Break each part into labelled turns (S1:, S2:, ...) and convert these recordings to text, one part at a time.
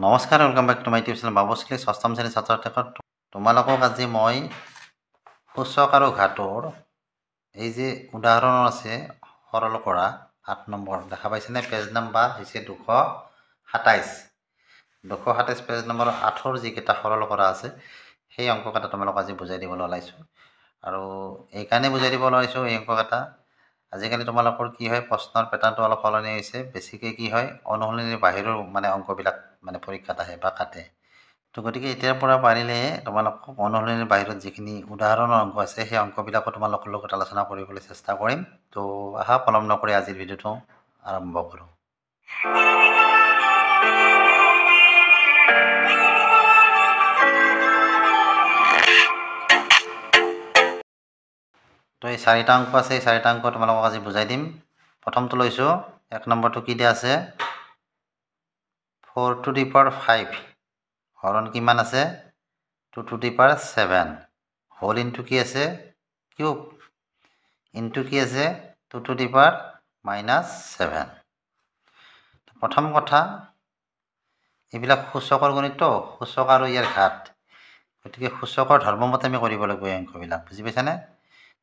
S1: নমস্কাৰ, welcome back to my YouTube channel Babu's class ষষ্ঠম শ্ৰেণীৰ ছাত্ৰ ছাত্ৰীসকল। তোমালোকক আজি মই সূচক আৰু ঘাতৰ এই যে উদাহৰণ আছে সৰল কৰা 8 নম্বৰ দেখা পাইছেনে? পেজ নম্বৰ হৈছে 227 পেজ নম্বৰ 8 যিকেইটা সৰল কৰা আছে সেই অংককেইটা তোমালোকক আজি বুজাই দিবলৈ ওলাইছোঁ। আৰু এইকাৰণে বুজাই দিব ওলাইছোঁ এই অংককেইটা, আজিকালি তোমালোকৰ কি হয়, প্ৰশ্নৰ পেটাৰ্ণটো অলপ সলনি হৈছে। বেছিকৈ কি হয়, অনুশীলনীৰ বাহিৰৰ অংকবিলাক পৰীক্ষাত আহে বা কাটে। তো গতিকে এতিয়াৰ পৰা পাৰিলে তোমালোকক অনুশীলনীৰ বাহিৰত যিখিনি উদাহৰণৰ অংক আছে সেই অংকবিলাকো তোমালোকৰ লগত আলোচনা কৰিবলৈ চেষ্টা কৰিম। তো আহা পলম নকৰি আজিৰ ভিডিঅ'টো আৰম্ভ কৰোঁ। তো এই 4টা অংক আছে, এই 4টা অংক তোমালোকক আজি বুজাই দিম। প্ৰথমটো লৈছোঁ, 1 নম্বৰটো কি দিয়া আছে? 4 to the power 5 হৰণ কিমান আছে? 2 to the power 7 whole into কি আছে? কিউব ইনটু কি আছে? 2 to the power -7। প্ৰথম কথা, এইবিলাক সূচকৰ গণিত, সূচক আৰু ইয়াৰ ঘাত, গতিকে সূচকৰ ধৰ্মমতে আমি কৰিব লাগিব এই অংকবিলাক, বুজি পাইছানে?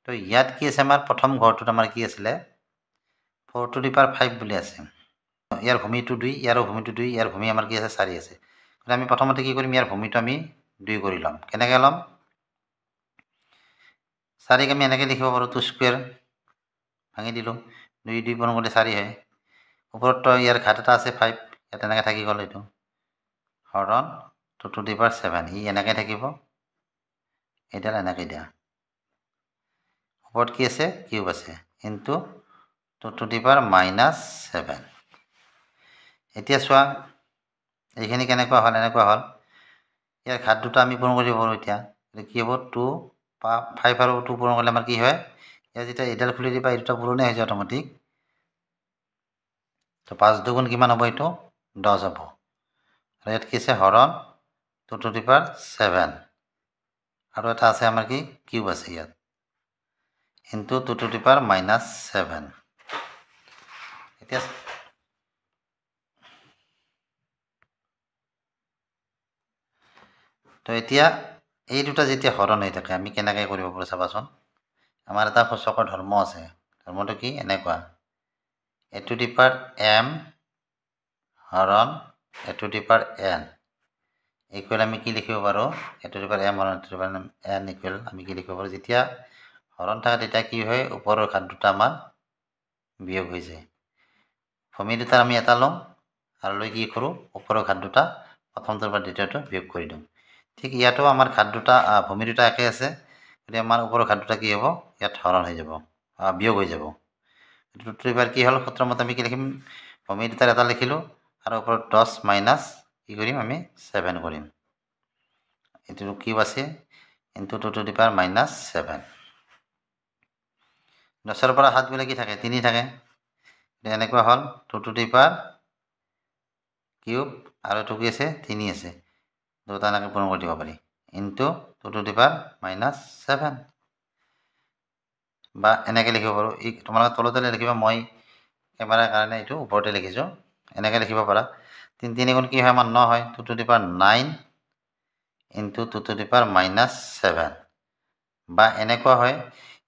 S1: তো ইয়াত কি আছে, আমাৰ প্ৰথম ঘৰটোত আমাৰ কি আছিলে? 4 to the power 5 বুলি আছে। ইয়াৰ ভূমিটো 2, ইয়াৰো ভূমিটো 2, ইয়াৰ ভূমি আমাৰ কি আছে? 4 আছে। গতিকে আমি প্ৰথমতে কি কৰিম, ইয়াৰ ভূমিটো আমি 2 কৰি ল'ম। কেনেকৈ ল'ম? 4ক আমি এনেকৈ লিখিব পাৰোঁ, 2 স্কুৱেৰ ভাঙি দিলোঁ, 2 2 পূৰণ কৰিলে 4 হয়। ওপৰততো ইয়াৰ ঘাত এটা আছে 5, ইয়াত এনেকৈ থাকি গ'ল, এইটো হৰণ 2 to the power 7, ই এনেকৈ থাকিব, এইডাল এনেকৈ দিয়া। ওপৰত কি আছে? কিউব আছে, ইনটু 2 to the power -7। এতিয়া চোৱা, এইখিনি কেনেকুৱা হ'ল? এনেকুৱা হ'ল। ইয়াৰ ঘাত দুটা আমি পূৰণ কৰিব পাৰোঁ। এতিয়া কি হ'ব? 2 5 আৰু 2 পূৰণ কৰিলে আমাৰ কি হয়? ইয়াৰ যেতিয়া এইডাল খুলি দিবা, এই দুটা পূৰণেই হৈ যায় অট'মেটিক। তো 5 দুগুণ কিমান হ'ব? এইটো 10 হ'ব। আৰু ইয়াত কি আছে? হৰণ 2 to the power 7, আৰু এটা আছে আমাৰ কি? কিউব আছে ইয়াত, ইনটু 2 to the power -7। এতিয়া তো এতিয়া এই দুটা যেতিয়া হৰণ হৈ থাকে, আমি কেনেকৈ কৰিব পাৰোঁ চাবাচোন। আমাৰ এটা সূচকৰ ধৰ্ম আছে, ধৰ্মটো কি? এনেকুৱা, a to the power m হৰণ a to the power n equal আমি কি লিখিব পাৰোঁ? a to the power m হৰণ a to the power n equal আমি কি লিখিব পাৰোঁ? যেতিয়া হৰণ থাকে তেতিয়া কি হয়? ওপৰৰ ঘাত দুটা আমাৰ বিয়োগ হৈ যায়। ভূমি দুটা আমি এটা লওঁ আৰু লৈ কি কৰোঁ? ওপৰৰ ঘাত দুটা প্ৰথমটোৰ পৰা দ্বিতীয়টো বিয়োগ কৰি দিওঁ। ঠিক ইয়াতো আমাৰ ঘাত দুটা, ভূমি দুটা একে আছে, গতিকে আমাৰ ওপৰৰ ঘাত দুটা কি হ'ব? ইয়াত হৰণ হৈ যাব, বিয়োগ হৈ যাব। এইটো এবাৰ কি হ'ল? সূত্ৰমতে আমি কি লিখিম? ভূমি দুটাৰ এটা লিখিলোঁ আৰু ওপৰত 10 মাইনাছ কি কৰিম? আমি 7 কৰিম। এইটো কিউব আছে, ইনটু 2 to the power -7। 10ৰ পৰা 7 গ'লে কি থাকে? 3 থাকে। এনেকুৱা হ'ল 2 to the power কিউব, আৰু এইটো কি আছে? 3 আছে, দুটা এনেকৈ পূৰণ কৰি দিব পাৰি, ইনটু 2 to the power -7। বা এনেকৈ লিখিব পাৰোঁ, এই তোমালোকে তলতে লিখিবা, মই কেমেৰাৰ কাৰণে এইটো ওপৰতে লিখিছোঁ। এনেকৈ লিখিব পাৰা, 3 3 গুণ কি হয়? আমাৰ 9 হয়, 2 to the power 9 into 2 to the power -7। বা এনেকুৱা হয়,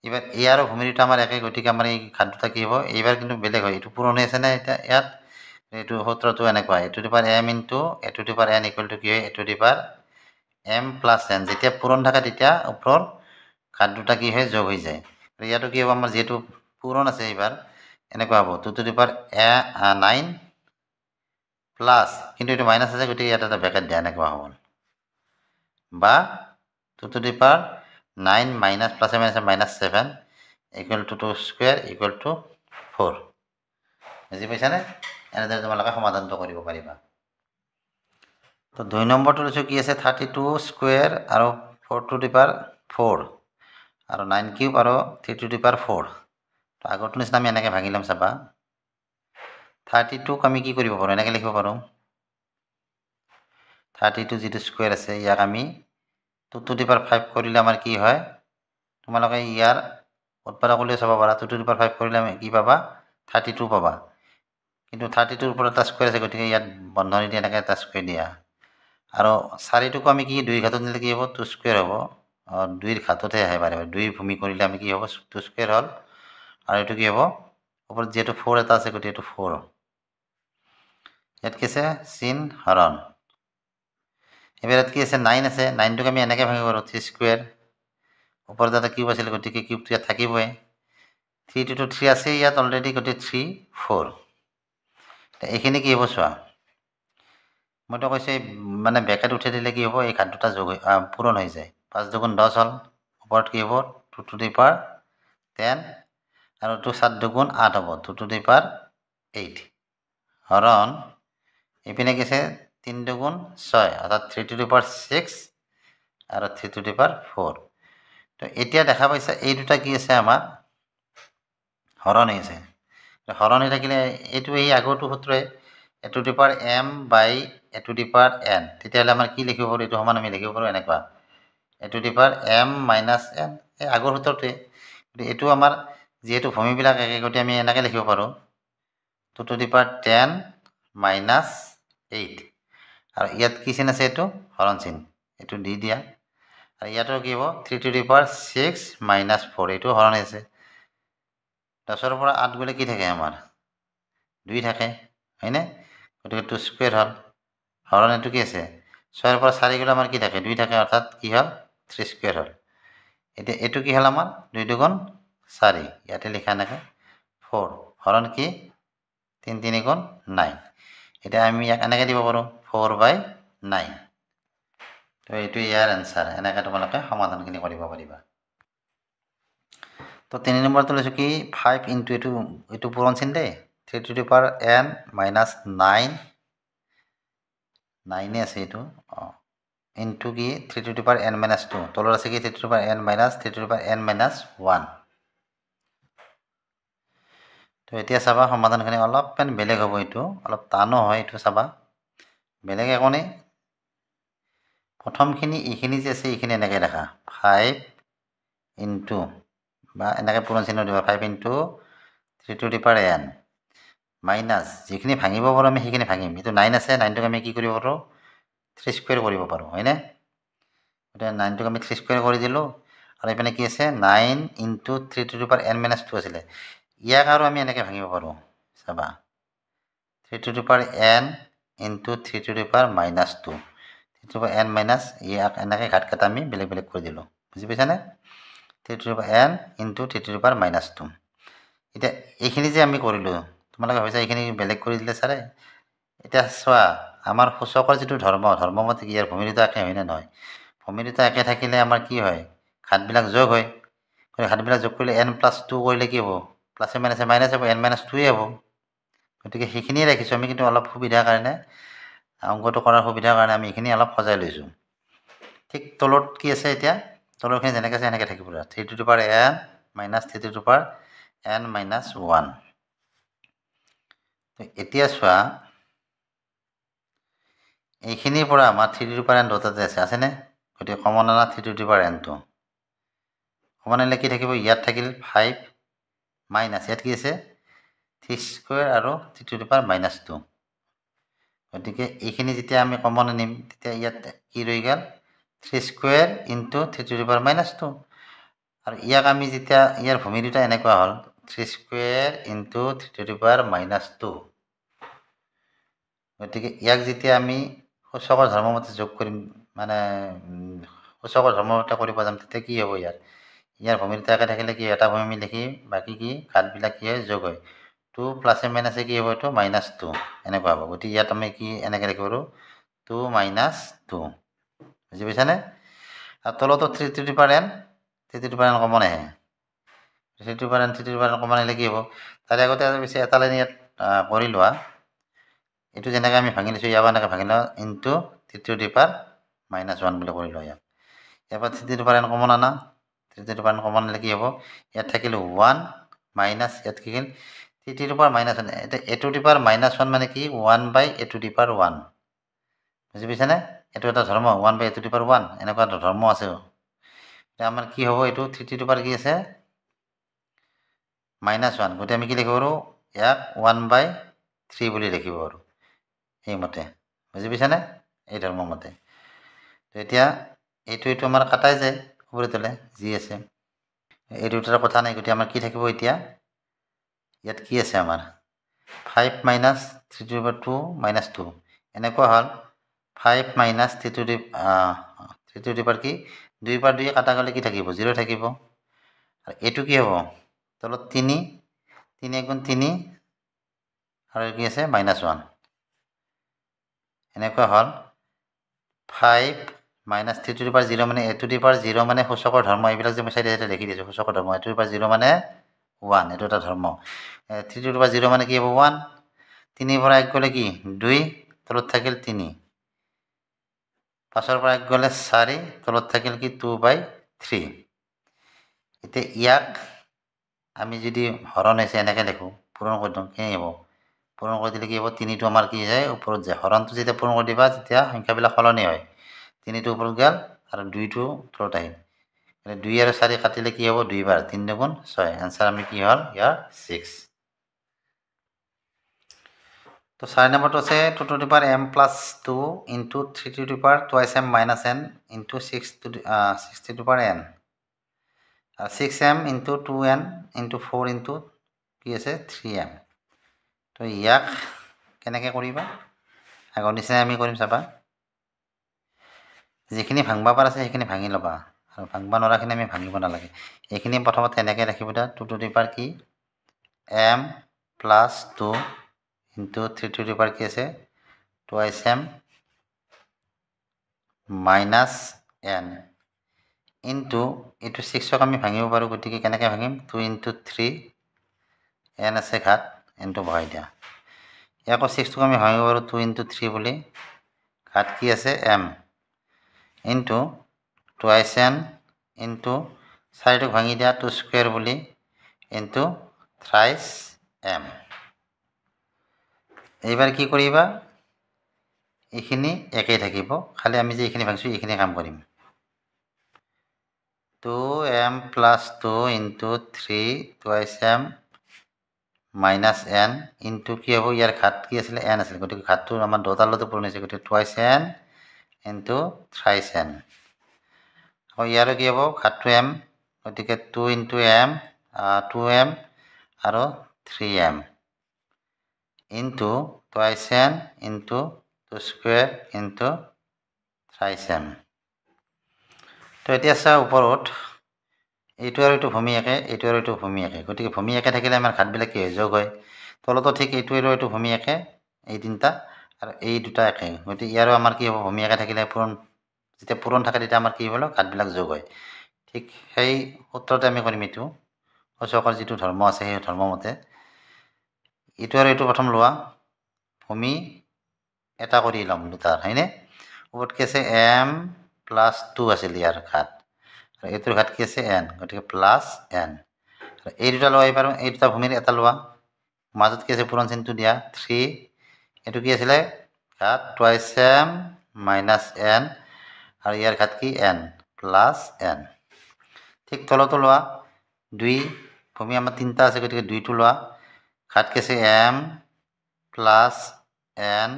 S1: এইবাৰ এ আৰু ভূমি দুটা আমাৰ একে, গতিকে আমাৰ এই ঘাত দুটা কি হ'ব? এইবাৰ কিন্তু বেলেগ হয়, এইটো পূৰণ হৈ আছেনে এতিয়া ইয়াত? এইটো সূত্ৰটো এনেকুৱা, a to the power m into a to the power n equal to কি হয়? a to the power m plus n। যেতিয়া পূৰণ থাকে তেতিয়া ওপৰৰ ঘাত দুটা কি হয়? যোগ হৈ যায়। ইয়াতো কি হ'ব? আমাৰ যিহেতু পূৰণ আছে, এইবাৰ এনেকুৱা হ'ব 2 to the power 9 প্লাছ, কিন্তু এইটো মাইনাছ আছে, গতিকে ইয়াত এটা ব্ৰেকেট দিয়া, এনেকুৱা হ'ব। বা 2 to the power 9 মাইনাছ প্লাছে মাইনাছে -7 equal to 2 square equal to 4। বুজি পাইছানে? এনেদৰে তোমালোকে সমাধানটো কৰিব পাৰিবা। তো 2 নম্বৰটো লৈছোঁ, কি আছে? 32 স্কুৱেৰ আৰু 4 to the power 4 আৰু 9 কিউব আৰু 3 to the power 4। তো আগৰটো নিচিনা আমি এনেকৈ ভাঙি ল'ম, চাবা। 32ক আমি কি কৰিব পাৰোঁ? এনেকৈ লিখিব পাৰোঁ, 32 যিটো স্কুৱেৰ আছে ইয়াক আমি 2 to the power 5 কৰিলে আমাৰ কি হয়? তোমালোকে ইয়াৰ উৎপাদক উলিয়াই চাব পাৰা। 2 to the power 5 কৰিলে আমি কি পাবা? 32 পাবা। কিন্তু 32ৰ ওপৰত এটা স্কুৱেৰ আছে গতিকে ইয়াত বন্ধনী দি এনেকৈ এটা স্কুৱেৰ দিয়া আৰু 4টোকো আমি কি 2 ঘাতত নিলে কি হ'ব 2 স্কুৱেৰ হ'ব 2ৰ ঘাততহে আহে বাৰে বাৰে 2 ভূমি কৰিলে আমি কি হ'ব 2 স্কুৱেৰ হ'ল আৰু এইটো কি হ'ব ওপৰত যেহেতু 4 এটা আছে গতিকে এইটো 4 ইয়াত কি আছে চিন হৰণ এবাৰ ইয়াত কি আছে 9 আছে 9টোক আমি এনেকৈ ভাঙিব পাৰোঁ 3 স্কুৱেৰ ওপৰত এটা কিউব আছিল গতিকে কিউবটো ইয়াত থাকিবই 3 to 3 আছে ইয়াত অলৰেডি গতিকে 3 4 এইখিনি কি হ'ব চোৱা মইতো কৈছে মানে ব্ৰেকেট উঠাই দিলে কি হ'ব এই ঘাত দুটা যোগ পূৰণ হৈ যায় 5 দুগুণ 10 হ'ল ওপৰত কি হ'ব 2 to the power 10 আৰু 2 7 দুগুণ 8 হ'ব 2 to the power 8 হৰণ এইপিনে কি আছে 3 দুগুণ 6 অৰ্থাৎ 3 to the power 6 আৰু 3 to the power 4 তো এতিয়া দেখা পাইছা এই দুটা কি আছে আমাৰ হৰণ হৈছে হৰণ হৈ থাকিলে এইটো এই আগৰটো সূত্ৰই a to the power m by a to the power n তেতিয়াহ'লে আমাৰ কি লিখিব পাৰোঁ এইটো সমান আমি লিখিব পাৰোঁ এনেকুৱা a to the power m minus n এই আগৰ সূত্ৰটোৱে এইটো আমাৰ যেহেতু ভূমিবিলাক একে গতিকে আমি এনেকৈ লিখিব পাৰোঁ 2 to the power 10 minus 8 আৰু ইয়াত কি চিন আছে এইটো হৰণ চিন এইটো দি দিয়া আৰু ইয়াতো কি হ'ব 3 to the power 6 minus 4 এইটো হৰণ আছে 10ৰ পৰা 8 গ'লে কি থাকে আমাৰ 2 থাকে হয়নে গতিকে 2 স্কুৱেৰ হ'ল হৰণ এইটো কি আছে 6ৰ পৰা 4 গ'লে আমাৰ কি থাকে 2 থাকে অৰ্থাৎ কি হ'ল 3 স্কুৱেৰ হ'ল এতিয়া এইটো কি হ'ল আমাৰ 2 দুগুণ 4 ইয়াতে লিখা এনেকৈ 4 হৰণ কি 3 3 গুণ 9 এতিয়া আমি ইয়াক এনেকৈ দিব পাৰোঁ 4/9 তো এইটো ইয়াৰ এনচাৰ এনেকৈ তোমালোকে সমাধানখিনি কৰিব পাৰিবা তো 3 নম্বৰটো লৈছোঁ কি 5 ইনটু এইটো পূৰণ চিন দেই 3 to the power n minus 9 9 আছে এইটো ইনটু কি 3 to the power n minus 2 তলত আছে কি 3 to the power n minus 3 to the power n minus 1 তো এতিয়া চাবা সমাধানখিনি অলপমান বেলেগ হ'ব এইটো অলপ টানো হয় এইটো চাবা বেলেগ একো নাই প্ৰথমখিনি এইখিনি যে আছে এইখিনি এনেকৈ দেখা 5 ইনটু বা এনেকৈ পূৰণ চিহ্ন দিবা 5 into 3 to the power n minus যিখিনি ভাঙিব পাৰোঁ আমি সেইখিনি ভাঙিম এইটো 9 আছে 9টোক আমি কি কৰিব পাৰোঁ 3 স্কুৱেৰ কৰিব পাৰোঁ হয়নে এতিয়া 9টোক আমি 3 স্কুৱেৰ কৰি দিলোঁ আৰু এইপিনে কি আছে 9 into 3 to the power n minus 2 আছিলে ইয়াক আৰু আমি এনেকৈ ভাঙিব পাৰোঁ চাবা 3 to the power n into 3 to the power minus 2 3 to the power n minus ইয়াক এনেকৈ ঘাট কাটা আমি বেলেগ বেলেগ কৰি দিলোঁ বুজি পাইছানে 3 to the power n into 3 to the power minus 2 এতিয়া এইখিনি যে আমি কৰিলোঁ তোমালোকে ভাবিছা এইখিনি বেলেগ কৰি দিলে ছাৰে এতিয়া চোৱা আমাৰ সূচকৰ যিটো ধৰ্মমতে কি ইয়াৰ ভূমি দুটা একে হয়নে নহয় ভূমি দুটা একে থাকিলে আমাৰ কি হয় ঘাতবিলাক যোগ হয় ঘাতবিলাক যোগ কৰিলে n+2 কৰিলে কি হ'ব প্লাছে মাইনাছে মাইনাছ হ'ব n-2 হ'ব গতিকে সেইখিনিয়ে ৰাখিছোঁ আমি কিন্তু অলপ সুবিধাৰ কাৰণে অংকটো কৰাৰ সুবিধাৰ কাৰণে আমি এইখিনি অলপ সজাই লৈছোঁ ঠিক তলত কি আছে এতিয়া তলৰখিনি যেনেকৈ আছে এনেকৈ থাকিব 3 to the power n minus 3 to the power n minus 1 এতিয়া চোৱা এইখিনিৰ পৰা আমাৰ 3 to the power n দুটাতে আছেনে গতিকে কমন আনা 3 to the power n-টো কমন আনিলে কি থাকিব ইয়াত থাকিল 5 মাইনাছ ইয়াত কি আছে 3 স্কুৱেৰ আৰু 3 to the power -2 গতিকে এইখিনি যেতিয়া আমি কমন আনিম তেতিয়া ইয়াত কি ৰৈ গ'ল 3 square into 3 to the power -2 আৰু ইয়াক আমি যেতিয়া ইয়াৰ ভূমি দুটা এনেকুৱা হ'ল 3 square into 3 to the power -2 গতিকে ইয়াক যেতিয়া আমি সূচকৰ ধৰ্মমতে যোগ কৰিম মানে সূচকৰ ধৰ্মমতে কৰিব যাম তেতিয়া কি হ'ব ইয়াৰ ভূমি দুটা একে থাকিলে কি এটা ভূমি লিখি বাকী কি ঘাতবিলাক কি হয় যোগ হয় 2 প্লাছে মাইনাছে কি হ'ব এইটো -2 এনেকুৱা হ'ব গতিকে ইয়াত আমি কি এনেকৈ লিখিব পাৰোঁ 2 - 2 বুজি পাইছানে আৰু তলতো 3 to the power n 3 to the power n common আহে 3 to the power n 3 to the power n common আহিলে কি হ'ব তাৰে আগতে বেছি এটা লাইন ইয়াত কৰি লোৱা এইটো যেনেকৈ আমি ভাঙি লৈছোঁ ইয়াৰ পৰা এনেকৈ ভাঙি লোৱা ইনটু 3 to the power -1 বুলি কৰি লোৱা ইয়াৰ পৰা 3 to the power n common আনা 3 to the power n common আনিলে কি হ'ব ইয়াত থাকিল 1 মাইনাছ ইয়াত কি হ'ল 3 to the power -1 এতিয়া a to the power -1 মানে কি 1/a to the power 1 বুজি পাইছানে এইটো এটা ধৰ্ম 1/a to the power 1 এনেকুৱা এটা ধৰ্ম আছে এতিয়া আমাৰ কি হ'ব এইটো 3 to the power কি আছে -1 গতিকে আমি কি লিখিব পাৰোঁ ইয়াক 1/a 3 বুলি লিখিব আৰু এইমতে বুজি পাইছানে এই ধৰ্মৰ মতে তো এতিয়া এইটো আমাৰ কাটাই যায় ওপৰে তলে যি আছে এই দুটাৰ কথা নাই গতিকে আমাৰ কি থাকিব এতিয়া ইয়াত কি আছে আমাৰ 5 minus 3 to the power 2 minus 2 এনেকুৱা হ'ল 5 minus 3 to the power কি 2 par 2 কাটা গ'লে কি থাকিব 0 থাকিব আৰু এইটো কি হ'ব তলত 3 3 গুণ 3 আৰু কি আছে -1 এনেকুৱা হ'ল 5 minus 3 to the power 0 মানে a to the power 0 মানে সূচকৰ ধৰ্ম এইবিলাক যে মই চাইডে চাইডে লিখি দিছোঁ সূচকৰ ধৰ্ম a to the power 0 মানে 1 এইটো এটা ধৰ্ম 3 to the power 0 মানে কি হ'ব 1 3 পৰা 1 গ'লে কি 2 তলত থাকিল 3 5 পৰা 1 গ'লে 4 তলত থাকিল কি 2/3 এতিয়া ইয়াক আমি যদি হৰণ হৈছে এনেকৈ লিখোঁ পূৰণ কৰি দিওঁ কি হ'ব পূৰণ কৰি দিলে কি হ'ব 3টো আমাৰ কি যায় ওপৰত যায় হৰণটো যেতিয়া পূৰণ কৰি দিবা তেতিয়া সংখ্যাবিলাক সলনি হয় 3টো ওপৰত গ'ল আৰু 2টো তলত আহিল 2 আৰু 4 কাটিলে কি হ'ব 2 বাৰ 3 দুগুণ 6 আনসাৰ আমি কি হ'ল ইয়াৰ 6 তো 4 নম্বৰটো আছে 2 to the power m plus 2 into 3 to the power twice m minus n into 6 to the power n 6m into 2n into 4 into কি আছে 3m তো ইয়াক কেনেকৈ কৰিবা আগৰ নিচিনাই আমি কৰিম চাবা যিখিনি ভাঙবা পাৰ আছে সেইখিনি ভাঙি ল'বা আৰু ভাঙবা নৰাখিনি আমি ভাঙিব নালাগে এইখিনি প্ৰথমতে এনেকৈ ৰাখিব দা 2 to the power কি m plus 2 into 3 to the power কি আছে twice m minus n into এইটো 6ক আমি ভাঙিব পাৰোঁ গতিকে কেনেকৈ ভাঙিম 2 into 3 n আছে ঘাত nটো বহাই দিয়া ইয়াকো 6টোক আমি ভাঙিব পাৰোঁ 2 into 3 বুলি ঘাত কি আছে m into twice n into 4টোক ভাঙি দিয়া 2 স্কোয়াৰ বুলি into thrice m এইবাৰ কি কৰিবা এইখিনি একেই থাকিব খালি আমি যে এইখিনি ভাঙিছোঁ এইখিনি কাম কৰিম 2m plus 2 into 3 twice m minus n into কি হ'ব ইয়াৰ ঘাত কি আছিলে n আছিলে গতিকে ঘাতটো আমাৰ দুটাৰ লগতে পূৰণ হৈছে গতিকে twice n into thrice n আৰু ইয়াৰো কি হ'ব ঘাতটো m গতিকে 2 into m 2m আৰু 3m into twice n into 2 square into thrice m তো এতিয়া চা ওপৰত এইটো আৰু এইটো ভূমি একে এইটো আৰু এইটো ভূমি একে গতিকে ভূমি একে থাকিলে আমাৰ ঘাতবিলাক কি হয় যোগ হয় তলতো ঠিক এইটো আৰু এইটো ভূমি একে এই তিনিটা আৰু এই দুটা একে গতিকে ইয়াৰো আমাৰ কি হ'ব ভূমি একে থাকিলে পূৰণ যেতিয়া পূৰণ থাকে তেতিয়া আমাৰ কি হ'ব ঘাতবিলাক যোগ হয় ঠিক সেই সূত্ৰতে আমি কৰিম এইটো সূচকৰ যিটো ধৰ্ম আছে সেই ধৰ্ম মতে এইটো আৰু এইটো প্ৰথম লোৱা ভূমি এটা কৰি ল'ম দুটাৰ হয়নে ওপৰত কি আছে m plus 2 আছিল ইয়াৰ ঘাত আৰু এইটোৰ ঘাত কি আছে n গতিকে প্লাছ n এই দুটা লোৱা পাৰোঁ এই দুটা ভূমিৰ এটা লোৱা মাজত কি আছে পূৰণ চিনটো দিয়া 3 এইটো কি আছিলে ঘাত টুৱাইচ m মাইনাছ n আৰু ইয়াৰ ঘাত কি n প্লাছ n ঠিক তলতো লোৱা 2 ভূমি আমাৰ তিনিটা আছে গতিকে 2টো লোৱা ঘাত কি আছে m প্লাছ n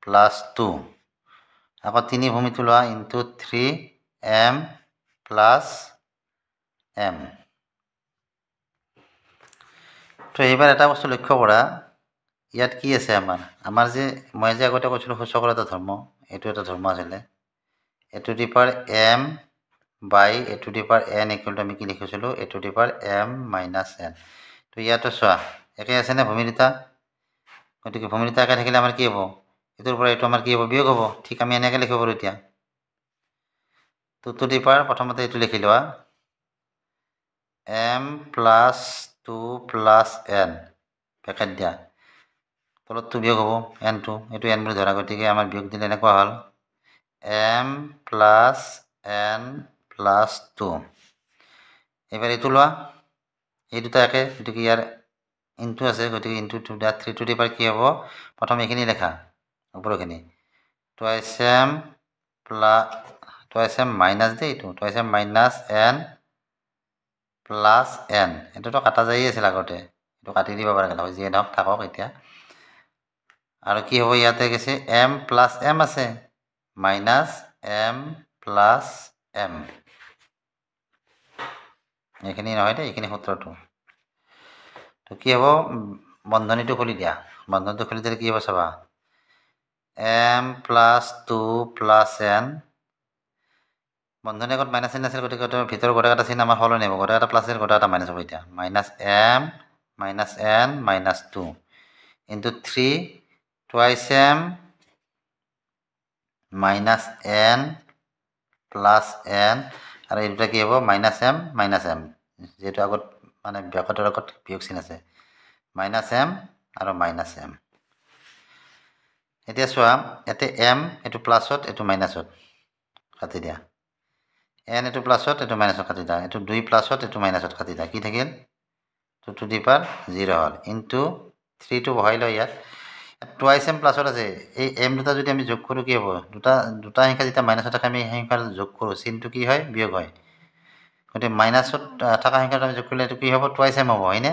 S1: প্লাছ 2 আকৌ 3 ভূমিটো লোৱা ইনটু 3m প্লাছ m তো এইবাৰ এটা বস্তু লক্ষ্য কৰা ইয়াত কি আছে আমাৰ যে মই যে আগতে কৈছিলোঁ সূচকৰ এটা ধৰ্ম এইটো এটা ধৰ্ম আছিলে a to the power m by a to the power n equal to আমি কি লিখিছিলোঁ a to the power m minus n তো ইয়াতো চোৱা একে আছে নে ভূমি দুটা গতিকে ভূমি দুটা একে থাকিলে আমাৰ কি হ'ব এইটোৰ পৰা এইটো আমাৰ কি হ'ব বিয়োগ হ'ব ঠিক আমি এনেকৈ লিখিব পাৰোঁ এতিয়া 2 to the power প্ৰথমতে এইটো লিখি লোৱা m plus 2 plus n packet দিয়া তলতটো বিয়োগ হ'ব nটো এইটো n বুলি ধৰা গতিকে আমাৰ বিয়োগ দিলে এনেকুৱা হ'ল m plus n plus 2 এইবাৰ এইটো লোৱা এই দুটা একে গতিকে ইয়াৰ ইনটু আছে গতিকে ইনটু 3 to the power কি হ'ব প্ৰথম এইখিনি লেখা ওপৰখিনি twice m মাইনাছ দে এইটো twice m minus n plus n এইটোতো কাটা যায়েই আছিল আগতে এইটো কাটি দিব পাৰে যিয়ে নহওক থাকক এতিয়া আৰু কি হ'ব ইয়াতে গৈছে m প্লাছ m আছে মাইনাছ m প্লাছ m এইখিনি নহয় দেই এইখিনি সূত্ৰটো তো কি হ'ব বন্ধনীটো খুলি দিয়া বন্ধনীটো খুলি দিলে কি হ'ব চাবা m প্লাছ 2 প্লাছ n বন্ধনী আগত মাইনাছ চিন আছিল গতিকে ভিতৰৰ গোটেইকেইটা চিন আমাৰ সলনি হ'ব গোটেইকেইটা প্লাছ আছিল গোটেইকেইটা মাইনাছ হ'ব এতিয়া minus m minus n minus 2 into 3 twice m minus n plus n আৰু এই দুটা কি হ'ব মাইনাছ m মাইনাছ m যেহেতু আগত মানে ব্ৰেকেটৰ আগত বিয়োগ চিন আছে মাইনাছ m আৰু মাইনাছ m এতিয়া চোৱা ইয়াতে m এইটো প্লাছত এইটো মাইনাছত কাটি দিয়া n এইটো প্লাছত এইটো মাইনাছত কাটি দিয়া এইটো 2 প্লাছত এইটো মাইনাছত কাটি দিয়া কি থাকিল 2 টু দি পাৱাৰ 0 হ'ল ইনটু 3 টো বহাই লওঁ ইয়াত টুৱাইছ m প্লাছত আছে এই m দুটা যদি আমি যোগ কৰোঁ কি হ'ব দুটা সংখ্যা যেতিয়া মাইনাছত থাকে আমি সংখ্যা যোগ কৰোঁ চিনটো কি হয় বিয়োগ হয় গতিকে মাইনাছত থকা সংখ্যাটো আমি যোগ কৰিলে এইটো কি হ'ব টুৱাইছ m হ'ব হয়নে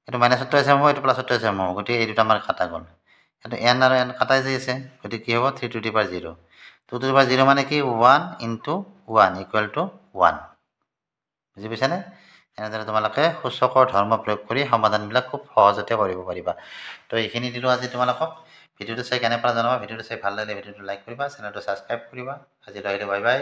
S1: এইটো মাইনাছত টুৱাইছ m হ'ব এইটো প্লাছত টুৱাইছ m হ'ব গতিকে এই দুটা আমাৰ কাটা গ'ল এইটো n আৰু n কাটাই যাই আছে গতিকে কি হ'ব 3 to the power 0 2 to the power 0 মানে কি 1 ইনটু 1 ইকুৱেল টু 1 বুজি পাইছানে এনেদৰে তোমালোকে সূচকৰ ধৰ্ম প্ৰয়োগ কৰি সমাধানবিলাক খুব সহজতে কৰিব পাৰিবা তো এইখিনি দিলোঁ আজি তোমালোকক ভিডিঅ'টো চাই কেনে পাৰা জনাবা ভিডিঅ'টো চাই ভাল লাগিলে ভিডিঅ'টো লাইক কৰিবা চেনেলটো ছাবস্ক্ৰাইব কৰিবা আজিলৈ আহিলোঁ বাই বাই